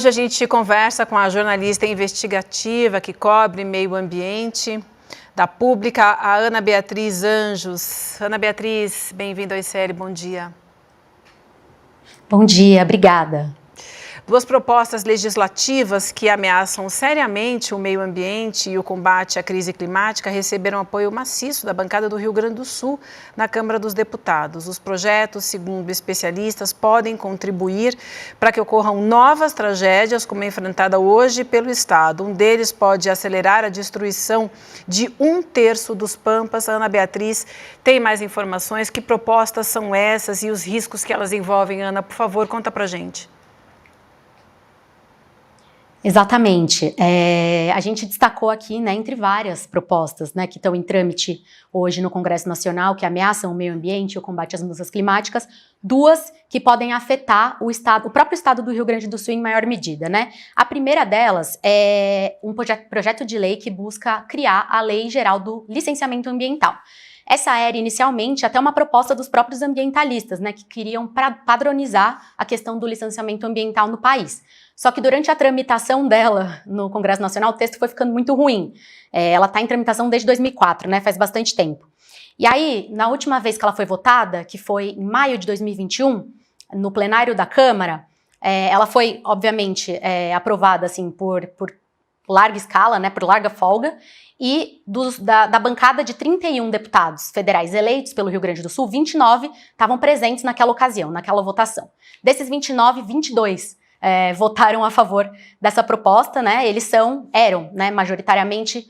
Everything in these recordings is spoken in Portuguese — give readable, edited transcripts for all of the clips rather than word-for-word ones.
Hoje a gente conversa com a jornalista investigativa que cobre meio ambiente da Pública, a Ana Beatriz Anjos. Ana Beatriz, bem-vinda ao ICL, bom dia. Bom dia, obrigada. Duas propostas legislativas que ameaçam seriamente o meio ambiente e o combate à crise climática receberam apoio maciço da bancada do Rio Grande do Sul na Câmara dos Deputados. Os projetos, segundo especialistas, podem contribuir para que ocorram novas tragédias, como a enfrentada hoje pelo Estado. Um deles pode acelerar a destruição de 1/3 dos Pampas. A Ana Beatriz tem mais informações. Que propostas são essas e os riscos que elas envolvem? Ana, por favor, conta pra gente. Exatamente. A gente destacou aqui, né, entre várias propostas, né, que estão em trâmite hoje no Congresso Nacional, que ameaçam o meio ambiente e o combate às mudanças climáticas, duas que podem afetar o próprio estado do Rio Grande do Sul em maior medida, né? A primeira delas é um projeto de lei que busca criar a Lei Geral do Licenciamento Ambiental. Essa era inicialmente até uma proposta dos próprios ambientalistas, né, que queriam padronizar a questão do licenciamento ambiental no país. Só que durante a tramitação dela no Congresso Nacional, o texto foi ficando muito ruim. Ela está em tramitação desde 2004, né, faz bastante tempo. E aí, na última vez que ela foi votada, que foi em maio de 2021, no plenário da Câmara, ela foi, obviamente, aprovada assim, por larga escala, né, por larga folga, e da bancada de 31 deputados federais eleitos pelo Rio Grande do Sul, 29 estavam presentes naquela ocasião, naquela votação. Desses 29, 22 votaram a favor dessa proposta, né? Eles eram, né, majoritariamente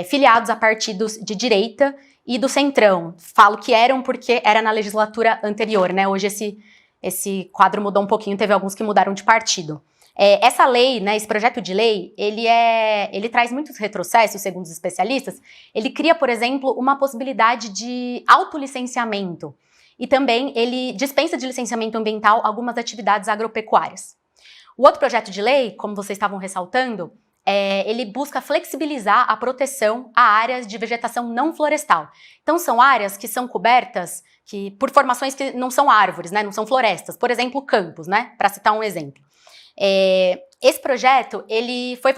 filiados a partidos de direita e do centrão. Falo que eram porque era na legislatura anterior, né? Hoje esse quadro mudou um pouquinho, teve alguns que mudaram de partido. Essa lei, né, esse projeto de lei, ele traz muitos retrocessos, segundo os especialistas. Ele cria, por exemplo, uma possibilidade de autolicenciamento e também ele dispensa de licenciamento ambiental algumas atividades agropecuárias. O outro projeto de lei, como vocês estavam ressaltando, ele busca flexibilizar a proteção a áreas de vegetação não florestal. Então, são áreas que são cobertas por formações que não são árvores, né, não são florestas. Por exemplo, campos, né, para citar um exemplo. Esse projeto, ele foi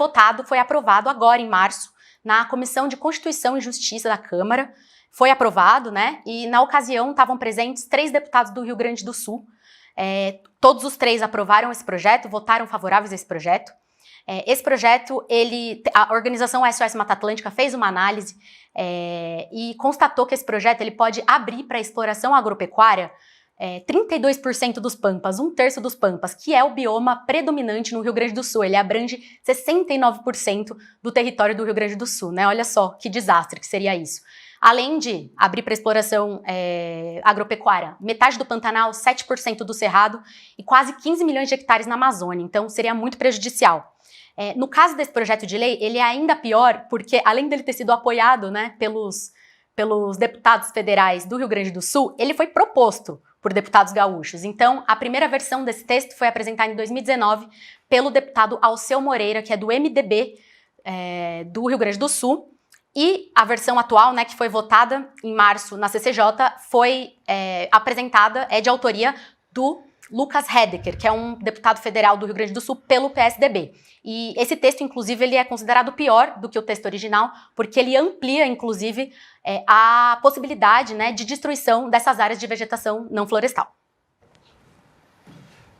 aprovado agora em março na Comissão de Constituição e Justiça da Câmara, foi aprovado, né, e na ocasião estavam presentes 3 deputados do Rio Grande do Sul, todos os 3 aprovaram esse projeto, votaram favoráveis a esse projeto. Esse projeto, a organização SOS Mata Atlântica fez uma análise e constatou que esse projeto ele pode abrir para a exploração agropecuária 32% dos Pampas, 1/3 dos Pampas, que é o bioma predominante no Rio Grande do Sul. Ele abrange 69% do território do Rio Grande do Sul, né? Olha só que desastre que seria isso. Além de abrir para exploração agropecuária, metade do Pantanal, 7% do Cerrado e quase 15 milhões de hectares na Amazônia. Então, seria muito prejudicial. No caso desse projeto de lei, ele é ainda pior porque, além dele ter sido apoiado, né, pelos deputados federais do Rio Grande do Sul, ele foi proposto por deputados gaúchos. Então, a primeira versão desse texto foi apresentada em 2019 pelo deputado Alceu Moreira, que é do MDB do Rio Grande do Sul, e a versão atual, né, que foi votada em março na CCJ, foi apresentada, de autoria do Lucas Hedeker, que é um deputado federal do Rio Grande do Sul pelo PSDB. E esse texto, inclusive, ele é considerado pior do que o texto original, porque ele amplia, inclusive, a possibilidade, né, de destruição dessas áreas de vegetação não florestal.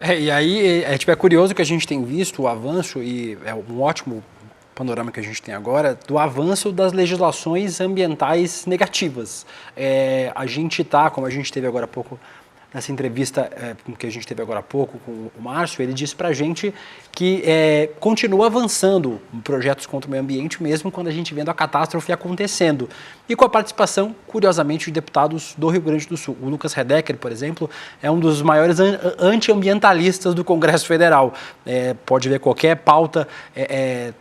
E aí, é curioso que a gente tem visto o avanço, e é um ótimo panorama que a gente tem agora, do avanço das legislações ambientais negativas. A gente está, como a gente teve agora há pouco, nessa entrevista que a gente teve agora há pouco com o Márcio, ele disse para a gente que continua avançando projetos contra o meio ambiente, mesmo quando a gente vendo a catástrofe acontecendo. E com a participação, curiosamente, de deputados do Rio Grande do Sul. O Lucas Hedeker, por exemplo, é um dos maiores antiambientalistas do Congresso Federal. Pode ver qualquer pauta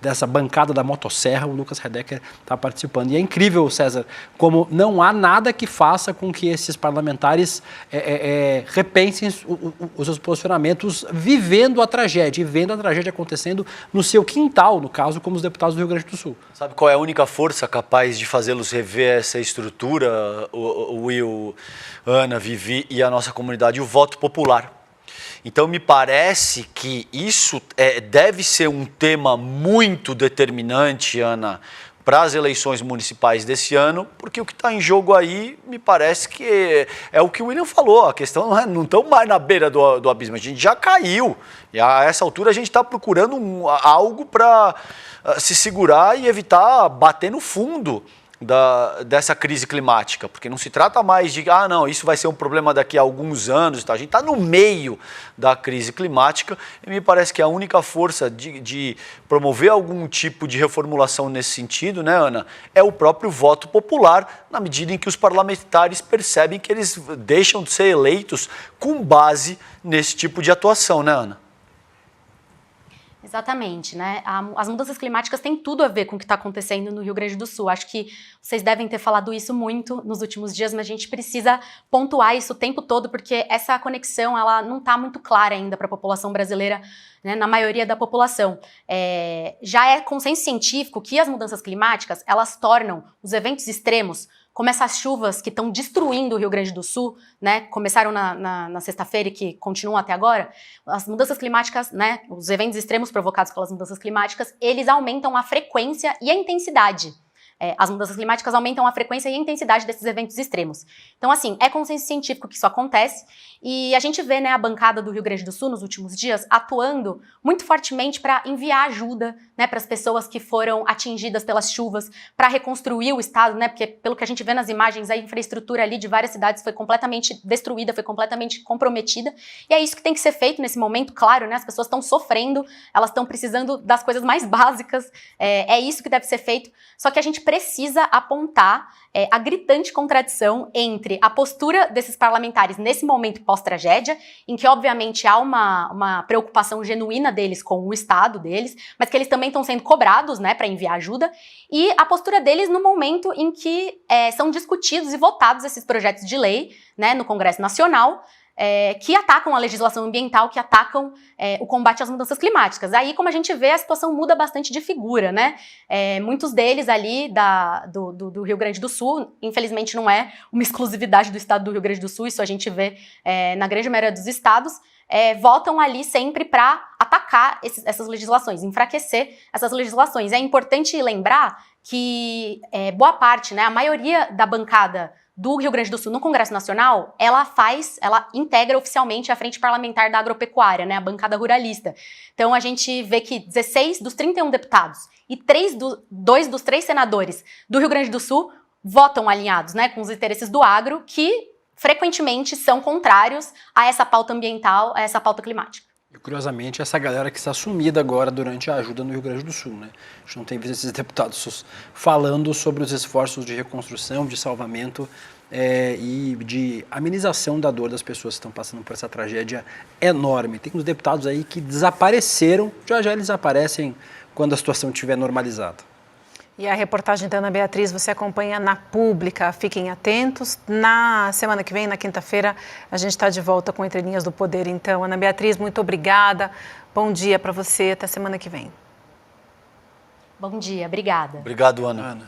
dessa bancada da motosserra, o Lucas Hedeker está participando. E é incrível, César, como não há nada que faça com que esses parlamentares repensem os seus posicionamentos, vivendo a tragédia, e vendo a tragédia acontecendo no seu quintal, no caso, como os deputados do Rio Grande do Sul. Sabe qual é a única força capaz de fazê-los rever essa estrutura, o Will, Ana, Vivi e a nossa comunidade? O voto popular. Então, me parece que isso deve ser um tema muito determinante, Ana, para as eleições municipais desse ano, porque o que está em jogo aí, me parece que é o que o William falou, a questão não estamos mais na beira do abismo, a gente já caiu, e a essa altura a gente está procurando algo para se segurar e evitar bater no fundo dessa crise climática, porque não se trata mais de, não, isso vai ser um problema daqui a alguns anos, tá? A gente está no meio da crise climática e me parece que a única força de promover algum tipo de reformulação nesse sentido, né, Ana, é o próprio voto popular, na medida em que os parlamentares percebem que eles deixam de ser eleitos com base nesse tipo de atuação, né, Ana? Exatamente, né? As mudanças climáticas têm tudo a ver com o que está acontecendo no Rio Grande do Sul. Acho que vocês devem ter falado isso muito nos últimos dias, mas a gente precisa pontuar isso o tempo todo, porque essa conexão ela não está muito clara ainda para a população brasileira, né, na maioria da população. Já é consenso científico que as mudanças climáticas elas tornam os eventos extremos, como essas chuvas que estão destruindo o Rio Grande do Sul, né, começaram na sexta-feira e que continuam até agora, as mudanças climáticas, né, os eventos extremos provocados pelas mudanças climáticas, eles aumentam a frequência e a intensidade. As mudanças climáticas aumentam a frequência e a intensidade desses eventos extremos. Então, assim, é consenso científico que isso acontece e a gente vê, né, a bancada do Rio Grande do Sul nos últimos dias atuando muito fortemente para enviar ajuda, né, para as pessoas que foram atingidas pelas chuvas, para reconstruir o estado, né, porque pelo que a gente vê nas imagens, a infraestrutura ali de várias cidades foi completamente destruída, foi completamente comprometida e é isso que tem que ser feito nesse momento, claro, né, as pessoas estão sofrendo, elas estão precisando das coisas mais básicas, é isso que deve ser feito, só que a gente precisa apontar a gritante contradição entre a postura desses parlamentares nesse momento pós-tragédia, em que obviamente há uma preocupação genuína deles com o estado deles, mas que eles também estão sendo cobrados, né, para enviar ajuda, e a postura deles no momento em que são discutidos e votados esses projetos de lei, né, no Congresso Nacional, que atacam a legislação ambiental, que atacam o combate às mudanças climáticas. Aí, como a gente vê, a situação muda bastante de figura, né? Muitos deles ali do Rio Grande do Sul, infelizmente não é uma exclusividade do estado do Rio Grande do Sul, isso a gente vê na grande maioria dos estados, votam ali sempre para atacar essas legislações, enfraquecer essas legislações. É importante lembrar que boa parte, né, a maioria da bancada do Rio Grande do Sul no Congresso Nacional, ela integra oficialmente a Frente Parlamentar da Agropecuária, né, a bancada ruralista. Então a gente vê que 16 dos 31 deputados e 2 dos 3 senadores do Rio Grande do Sul votam alinhados, né, com os interesses do agro, que frequentemente são contrários a essa pauta ambiental, a essa pauta climática. E, curiosamente, essa galera que está sumida agora durante a ajuda no Rio Grande do Sul, né? A gente não tem visto esses deputados falando sobre os esforços de reconstrução, de salvamento e de amenização da dor das pessoas que estão passando por essa tragédia enorme. Tem uns deputados aí que desapareceram, já eles aparecem quando a situação estiver normalizada. E a reportagem da Ana Beatriz você acompanha na Pública. Fiquem atentos. Na semana que vem, na quinta-feira, a gente está de volta com Entre Linhas do Poder. Então, Ana Beatriz, muito obrigada. Bom dia para você. Até semana que vem. Bom dia. Obrigada. Obrigado, Ana.